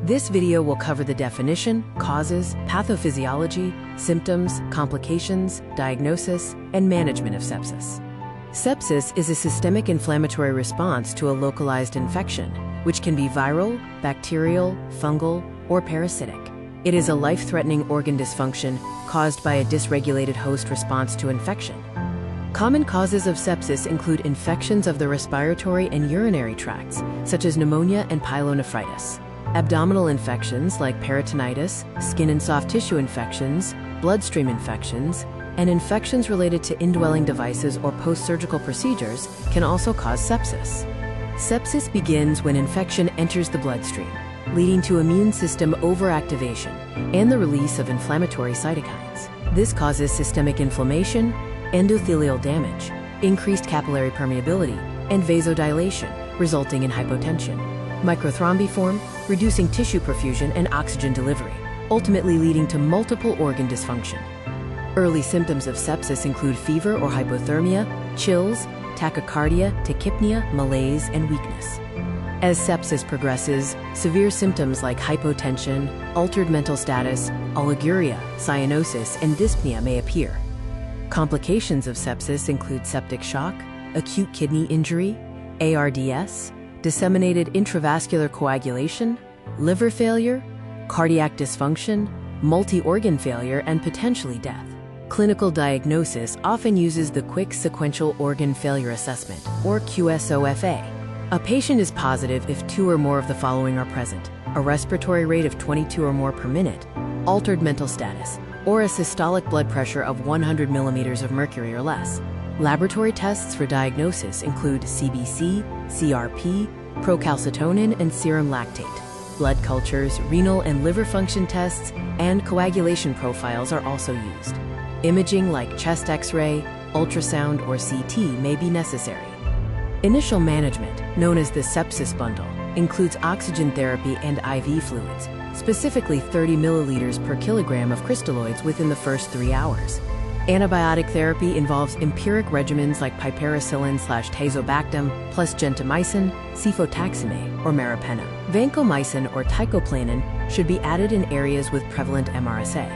This video will cover the definition, causes, pathophysiology, symptoms, complications, diagnosis, and management of sepsis. Sepsis is a systemic inflammatory response to a localized infection, which can be viral, bacterial, fungal, or parasitic. It is a life-threatening organ dysfunction caused by a dysregulated host response to infection. Common causes of sepsis include infections of the respiratory and urinary tracts, such as pneumonia and pyelonephritis, abdominal infections like peritonitis, skin and soft tissue infections, bloodstream infections, and infections related to indwelling devices or post-surgical procedures can also cause sepsis. Sepsis begins when infection enters the bloodstream, leading to immune system overactivation and the release of inflammatory cytokines. This causes systemic inflammation, endothelial damage, increased capillary permeability, and vasodilation, resulting in hypotension. Microthrombi form, reducing tissue perfusion and oxygen delivery, ultimately leading to multiple organ dysfunction. Early symptoms of sepsis include fever or hypothermia, chills, tachycardia, tachypnea, malaise, and weakness. As sepsis progresses, severe symptoms like hypotension, altered mental status, oliguria, cyanosis, and dyspnea may appear. Complications of sepsis include septic shock, acute kidney injury, ARDS, disseminated intravascular coagulation, liver failure, cardiac dysfunction, multi-organ failure, and potentially death. Clinical diagnosis often uses the Quick Sequential Organ Failure Assessment, or QSOFA. A patient is positive if 2 or more of the following are present: a respiratory rate of 22 or more per minute, altered mental status, or a systolic blood pressure of 100 millimeters of mercury or less. Laboratory tests for diagnosis include CBC, CRP, procalcitonin, and serum lactate. Blood cultures, renal and liver function tests, and coagulation profiles are also used. Imaging like chest X-ray, ultrasound, or CT may be necessary. Initial management, known as the sepsis bundle, includes oxygen therapy and IV fluids, specifically 30 milliliters per kilogram of crystalloids within the first 3 hours. Antibiotic therapy involves empiric regimens like piperacillin/tazobactam plus gentamicin, cefotaxime, or meropenem. Vancomycin or teicoplanin should be added in areas with prevalent MRSA.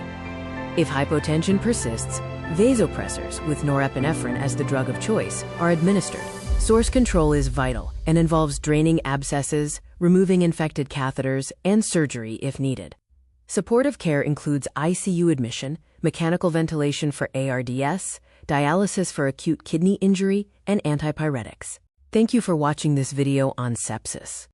If hypotension persists, vasopressors with norepinephrine as the drug of choice are administered. Source control is vital and involves draining abscesses, removing infected catheters, and surgery if needed. Supportive care includes ICU admission, mechanical ventilation for ARDS, dialysis for acute kidney injury, and antipyretics. Thank you for watching this video on sepsis.